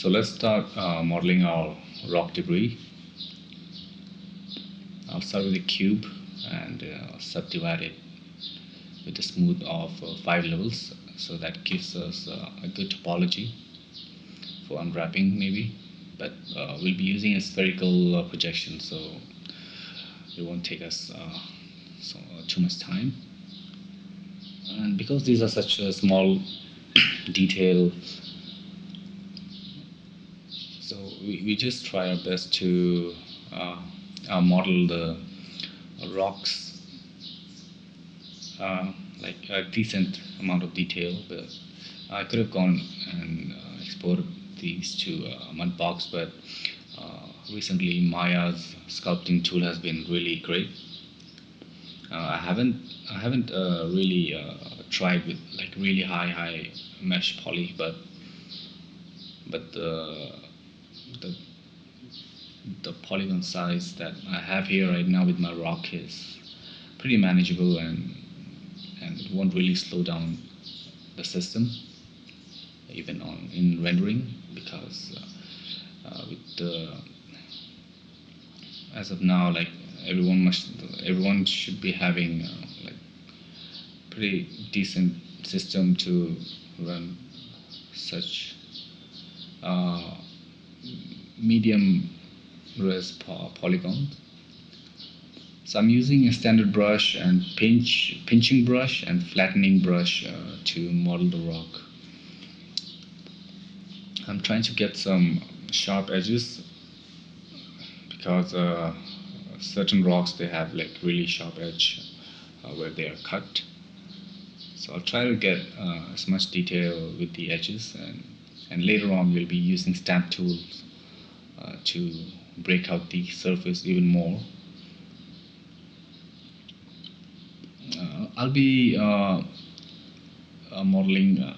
So let's start modeling our rock debris. I'll start with a cube and subdivide it with a smooth of 5 levels, so that gives us a good topology for unwrapping maybe, but we'll be using a spherical projection, so it won't take us too much time. And because these are such a small detail, so we just try our best to model the rocks like a decent amount of detail. But I could have gone and exported these to Mudbox, but recently Maya's sculpting tool has been really great. I haven't really tried with like really high mesh poly, but the the polygon size that I have here right now with my rock is pretty manageable, and it won't really slow down the system even in rendering, because with the as of now, like everyone should be having like pretty decent system to run such medium res polygons. So I'm using a standard brush and pinching brush and flattening brush to model the rock. I'm trying to get some sharp edges, because certain rocks, they have like really sharp edge where they are cut. So I'll try to get as much detail with the edges, and later on we'll be using stamp tools to break out the surface even more. I'll be modeling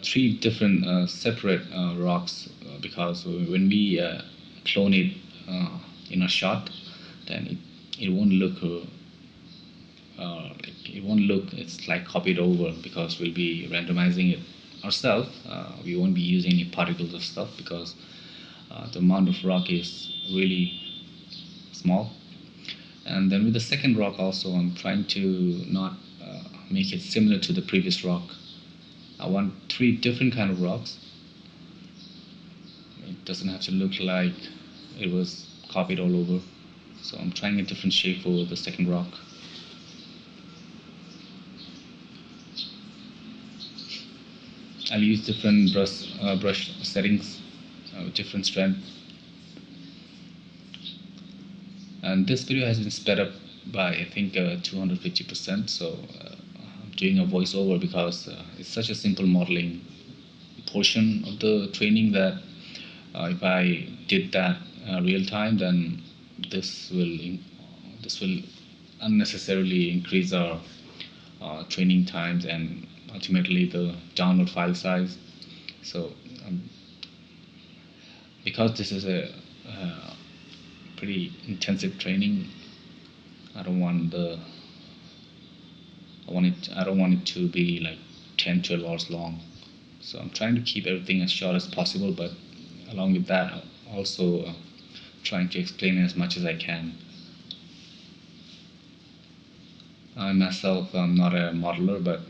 3 different separate rocks, because when we clone it in a shot, then it won't look it's like copied over, because we'll be randomizing it ourselves. We won't be using any particles of stuff, because the amount of rock is really small. And then with the second rock also, I'm trying to not make it similar to the previous rock. I want 3 different kind of rocks. It doesn't have to look like it was copied all over. So I'm trying a different shape for the second rock. I'll use different brush settings with different strength. And this video has been sped up by I think 250%, so I'm doing a voiceover, because it's such a simple modeling portion of the training that if I did that real time, then this will unnecessarily increase our training times and ultimately the download file size. So because this is a pretty intensive training, I don't want it to be like 10-12 hours long. So I'm trying to keep everything as short as possible, but along with that, also trying to explain as much as I can. I myself am not a modeler, but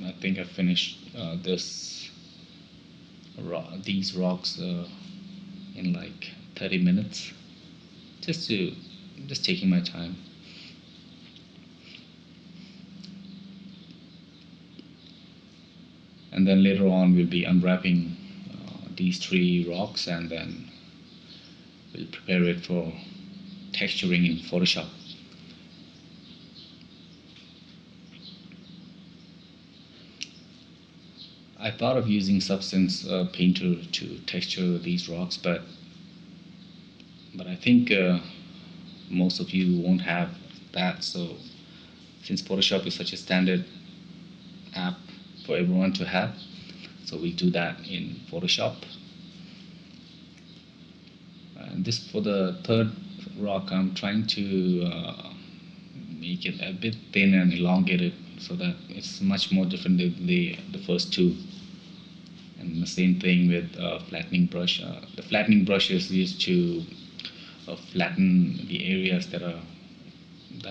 I think I finished these rocks in like 30 minutes, just taking my time. And then later on we'll be unwrapping these 3 rocks, and then we'll prepare it for texturing in Photoshop. I thought of using Substance Painter to texture these rocks, but I think most of you won't have that. So since Photoshop is such a standard app for everyone to have, so we do that in Photoshop. And this, for the third rock, I'm trying to make it a bit thin and elongated, so that it's much more different than the first 2. And the same thing with flattening brush. The flattening brush is used to flatten the areas that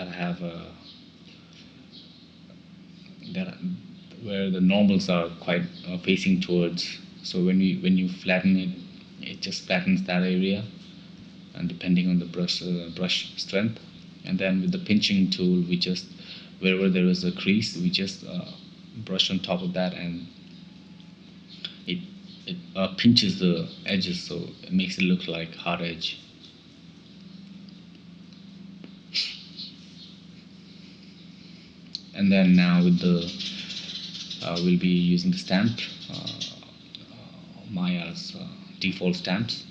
have that where the normals are quite facing towards. So when you flatten it, it just flattens that area, and depending on the brush strength. And then with the pinching tool, we just, wherever there is a crease, we just brush on top of that, and it pinches the edges, so it makes it look like hard edge. And then now with the we'll be using the stamp, Maya's default stamps,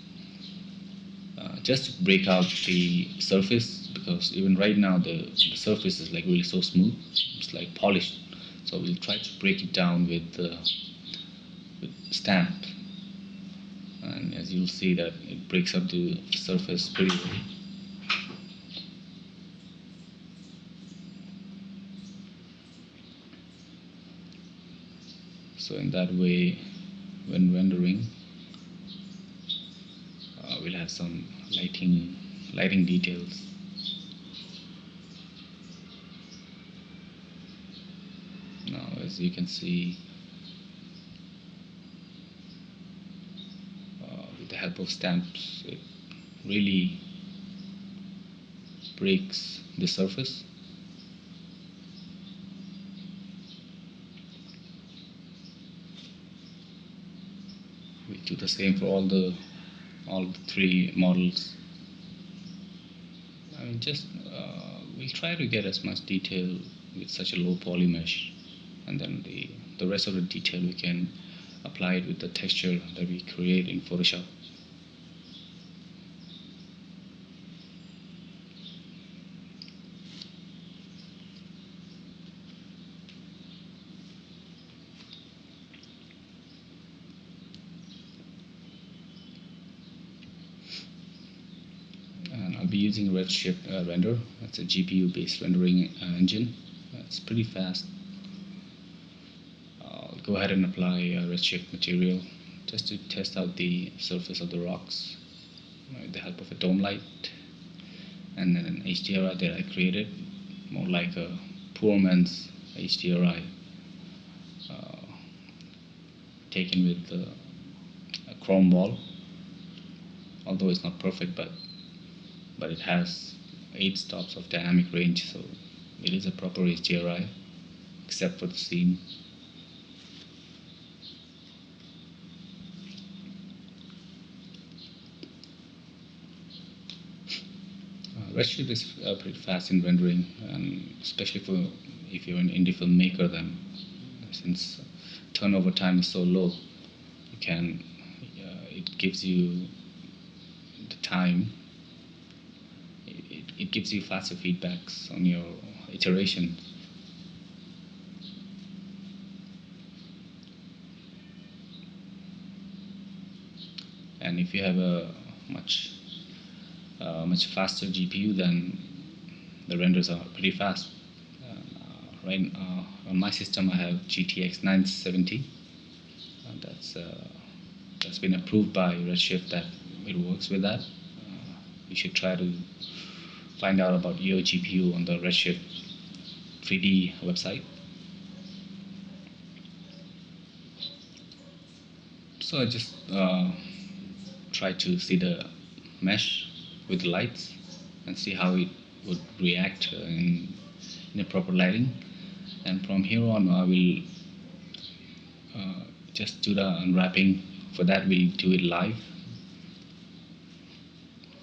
just to break out the surface, because even right now the surface is like really so smooth, it's like polished. So we'll try to break it down with stamp, and as you'll see that it breaks up the surface pretty well. So in that way, when rendering, we'll have some lighting details. Now, as you can see, with the help of stamps, it really breaks the surface. We do the same for all the three models. I mean, just we'll try to get as much detail with such a low poly mesh, and then the rest of the detail we can apply it with the texture that we create in Photoshop. And I'll be using Redshift render. That's a GPU based rendering engine. It's pretty fast. I'll go ahead and apply Redshift material just to test out the surface of the rocks with the help of a dome light, and then an HDRI that I created, more like a poor man's HDRI, taken with a chrome wall. Although it's not perfect, but it has 8 stops of dynamic range, so it is a proper HDRI, except for the seam. Redshift is pretty fast in rendering, and especially for if you're an indie filmmaker, then since turnover time is so low, you can it gives you the time. It gives you faster feedbacks on your iteration. And if you have a much faster GPU, then the renders are pretty fast. Right on my system, I have GTX 970. That's been approved by Redshift that it works with that. You should try to find out about your GPU on the Redshift 3D website. So I just try to see the mesh with the lights and see how it would react in a proper lighting. And from here on, I will just do the unwrapping. For that, we'll do it live.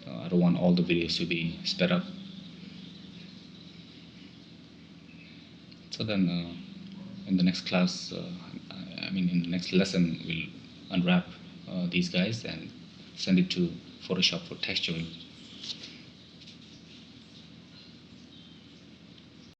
I don't want all the videos to be sped up. So then, in the next class, in the next lesson, we'll unwrap these guys and send it to Photoshop for texturing.